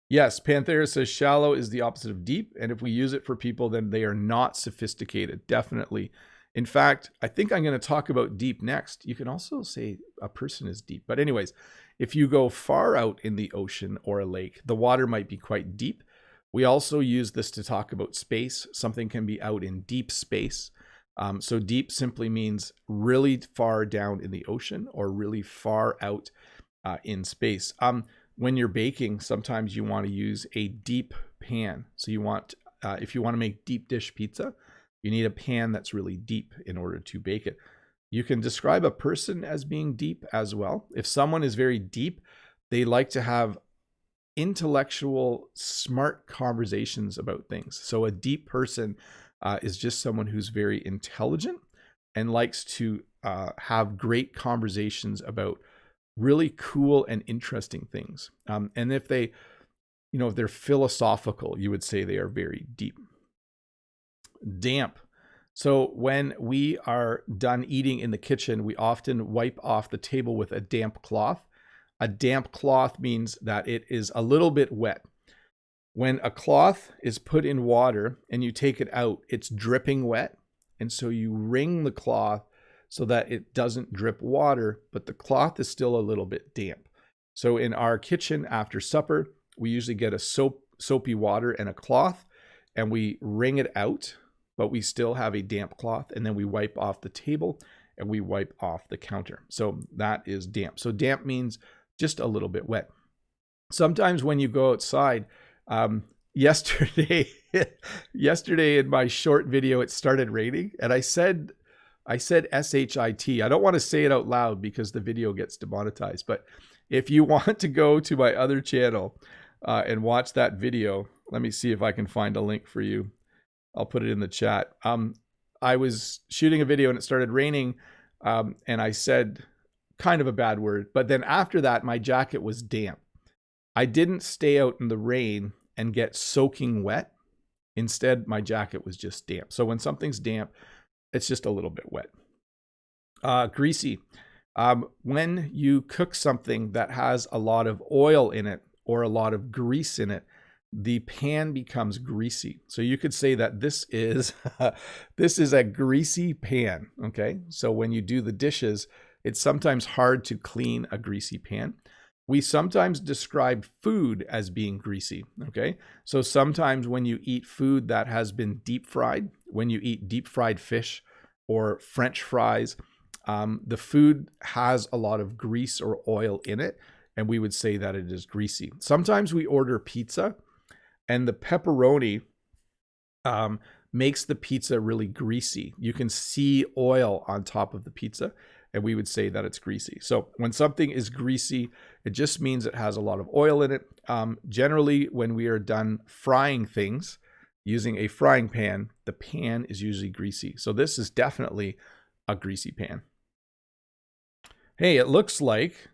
Yes, Panthera says shallow is the opposite of deep. And if we use it for people, then they are not sophisticated. Definitely. In fact, I think I'm going to talk about deep next. You can also say a person is deep. But anyways, if you go far out in the ocean or a lake, the water might be quite deep. We also use this to talk about space. Something can be out in deep space. So deep simply means really far down in the ocean or really far out in space. When you're baking, sometimes you want to use a deep pan. So you want, if you want to make deep dish pizza, you need a pan that's really deep in order to bake it. You can describe a person as being deep as well. If someone is very deep, they like to have intellectual, smart conversations about things. So a deep person is just someone who's very intelligent and likes to have great conversations about really cool and interesting things. And if they, if they're philosophical, you would say they are very deep. Damp. So when we are done eating in the kitchen, we often wipe off the table with a damp cloth. A damp cloth means that it is a little bit wet. When a cloth is put in water and you take it out, it's dripping wet. And so you wring the cloth so that it doesn't drip water, but the cloth is still a little bit damp. So in our kitchen after supper, we usually get a soapy water and a cloth, and we wring it out, but we still have a damp cloth, and then we wipe off the table and we wipe off the counter. So that is damp. So damp means just a little bit wet. Sometimes when you go outside, yesterday in my short video, it started raining, and I said S-H-I-T. I don't want to say it out loud because the video gets demonetized, but if you want to go to my other channel and watch that video, let me see if I can find a link for you. I'll put it in the chat. I was shooting a video and it started raining, and I said kind of a bad word, but then after that, my jacket was damp. I didn't stay out in the rain and get soaking wet. Instead, my jacket was just damp. So when something's damp, it's just a little bit wet. Greasy. When you cook something that has a lot of oil in it or a lot of grease in it, the pan becomes greasy. So you could say that this is a greasy pan. Okay. So when you do the dishes, it's sometimes hard to clean a greasy pan. We sometimes describe food as being greasy, okay? So sometimes when you eat food that has been deep fried, when you eat deep fried fish or French fries, the food has a lot of grease or oil in it, and we would say that it is greasy. Sometimes we order pizza, and the pepperoni makes the pizza really greasy. You can see oil on top of the pizza, and we would say that it's greasy. So when something is greasy, it just means it has a lot of oil in it. Generally, when we are done frying things using a frying pan, the pan is usually greasy. So this is definitely a greasy pan. Hey, it looks like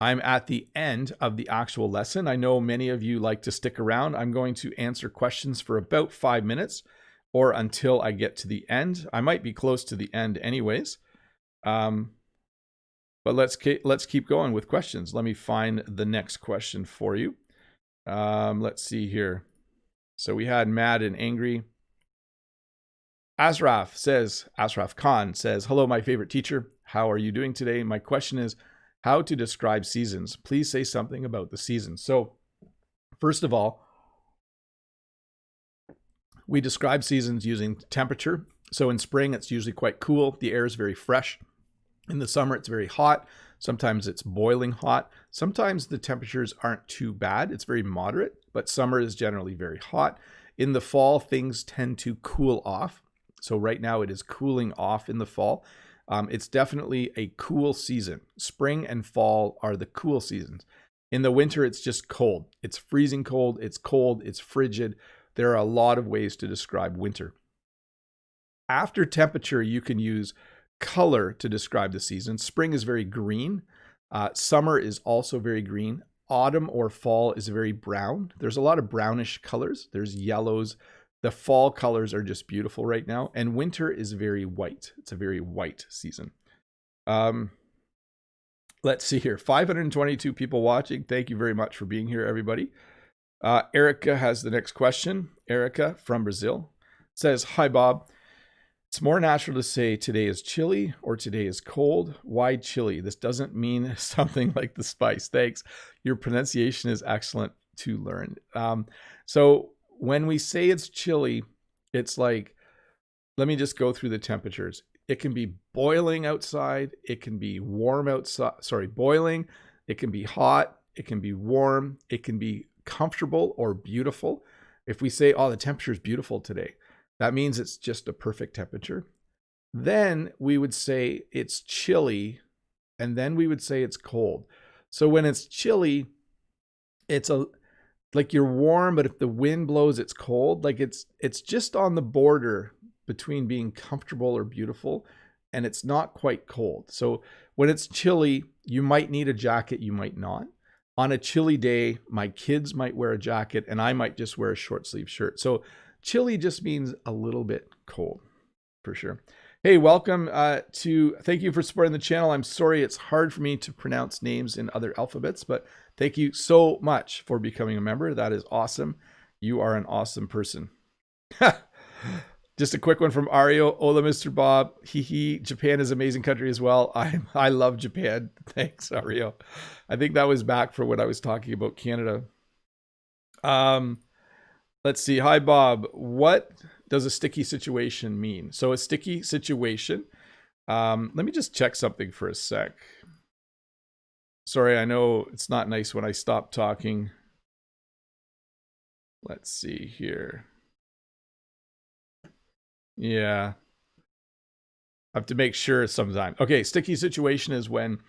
I'm at the end of the actual lesson. I know many of you like to stick around. I'm going to answer questions for about 5 minutes or until I get to the end. I might be close to the end anyways. But let's keep going with questions. Let me find the next question for you. Let's see here. So we had mad and angry. Ashraf Khan says, hello, my favorite teacher. How are you doing today? My question is how to describe seasons. Please say something about the seasons. So first of all, we describe seasons using temperature. So in spring, it's usually quite cool. The air is very fresh. In the summer, it's very hot. Sometimes it's boiling hot. Sometimes the temperatures aren't too bad. It's very moderate, but summer is generally very hot. In the fall, things tend to cool off. So right now it is cooling off in the fall. It's definitely a cool season. Spring and fall are the cool seasons. In the winter, it's just cold. It's freezing cold. It's frigid. There are a lot of ways to describe winter. After temperature, you can use color to describe the season. Spring is very green. Summer is also very green. Autumn or fall is very brown. There's a lot of brownish colors. There's yellows. The fall colors are just beautiful right now. And winter is very white. It's a very white season. Let's see here. 522 people watching. Thank you very much for being here, everybody. Erica has the next question. Erica from Brazil says, hi, Bob. It's more natural to say today is chilly or today is cold. Why chilly? This doesn't mean something like the spice. Thanks. Your pronunciation is excellent to learn. So when we say it's chilly, it's like, let me just go through the temperatures. It can be boiling outside. It can be warm outside. Sorry, boiling. It can be hot. It can be warm. It can be comfortable or beautiful. If we say, oh, the temperature is beautiful today, that means it's just a perfect temperature. Then we would say it's chilly, and then we would say it's cold. So when it's chilly, it's like you're warm, but if the wind blows, it's cold. Like it's just on the border between being comfortable or beautiful, and it's not quite cold. So when it's chilly, you might need a jacket, you might not. On a chilly day, my kids might wear a jacket, and I might just wear a short sleeve shirt. So chilly just means a little bit cold, for sure. Hey, welcome thank you for supporting the channel. I'm sorry it's hard for me to pronounce names in other alphabets, but thank you so much for becoming a member. That is awesome. You are an awesome person. Just a quick one from Ario. Hola, Mr. Bob. Hee. Japan is an amazing country as well. I love Japan. Thanks, Ario. I think that was back for what I was talking about Canada. Let's see. Hi, Bob. What does a sticky situation mean? So a sticky situation. Let me just check something for a sec. Sorry, I know it's not nice when I stop talking. Let's see here. Yeah. I have to make sure sometimes. Okay, sticky situation is when,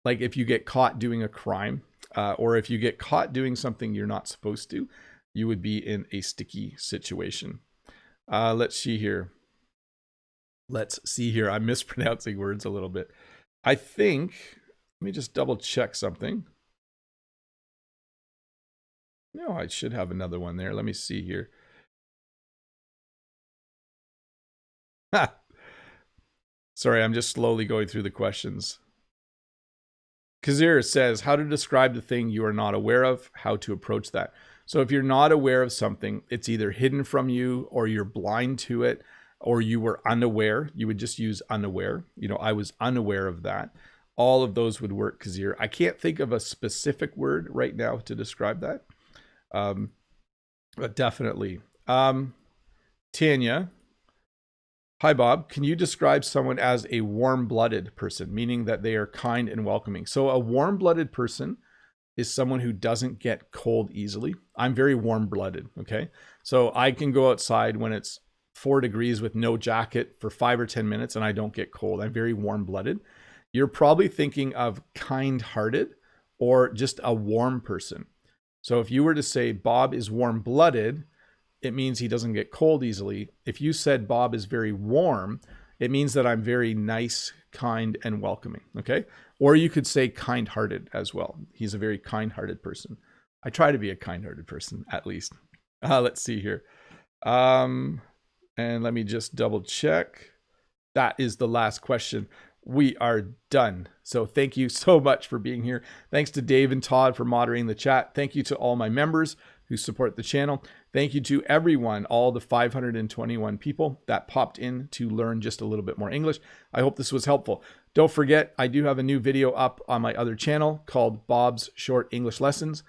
like, if you get caught doing a crime, or if you get caught doing something you're not supposed to, you would be in a sticky situation. Let's see here. I'm mispronouncing words a little bit. I think, let me just double check something. No, I should have another one there. Let me see here. Sorry, I'm just slowly going through the questions. Kazir says, how to describe the thing you are not aware of, how to approach that. So if you're not aware of something, it's either hidden from you or you're blind to it or you were unaware. You would just use unaware. You know, I was unaware of that. All of those would work, Kazir. I can't think of a specific word right now to describe that. But definitely. Tanya. Hi, Bob. Can you describe someone as a warm-blooded person, meaning that they are kind and welcoming? So a warm-blooded person is someone who doesn't get cold easily. I'm very warm-blooded, okay? So I can go outside when it's 4 degrees with no jacket for 5 or 10 minutes and I don't get cold. I'm very warm-blooded. You're probably thinking of kind-hearted or just a warm person. So if you were to say Bob is warm-blooded, it means he doesn't get cold easily. If you said Bob is very warm, it means that I'm very nice, kind, and welcoming, okay? Or you could say kind-hearted as well. He's a very kind-hearted person. I try to be a kind-hearted person, at least. Let's see here. And let me just double check. That is the last question. We are done. So thank you so much for being here. Thanks to Dave and Todd for moderating the chat. Thank you to all my members who support the channel. Thank you to everyone, all the 521 people that popped in to learn just a little bit more English. I hope this was helpful. Don't forget, I do have a new video up on my other channel called Bob's Short English Lessons.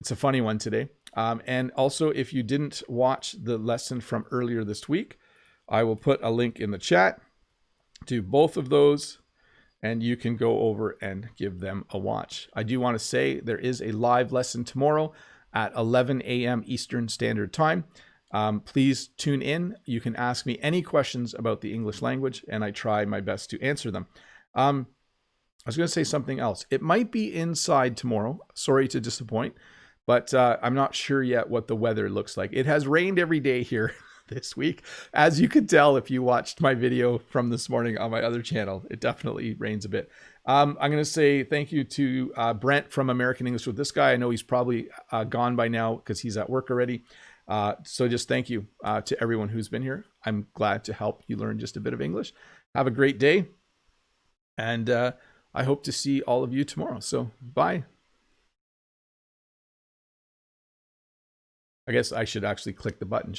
It's a funny one today. And also, if you didn't watch the lesson from earlier this week, I will put a link in the chat to both of those, and you can go over and give them a watch. I do want to say there is a live lesson tomorrow at 11 a.m. Eastern Standard Time. Please tune in. You can ask me any questions about the English language, and I try my best to answer them. I was going to say something else. It might be inside tomorrow. Sorry to disappoint, but I'm not sure yet what the weather looks like. It has rained every day here this week. As you could tell if you watched my video from this morning on my other channel, it definitely rains a bit. I'm going to say thank you to Brent from American English with This Guy. I know he's probably gone by now because he's at work already. So just thank you to everyone who's been here. I'm glad to help you learn just a bit of English. Have a great day. And I hope to see all of you tomorrow. So bye. I guess I should actually click the button.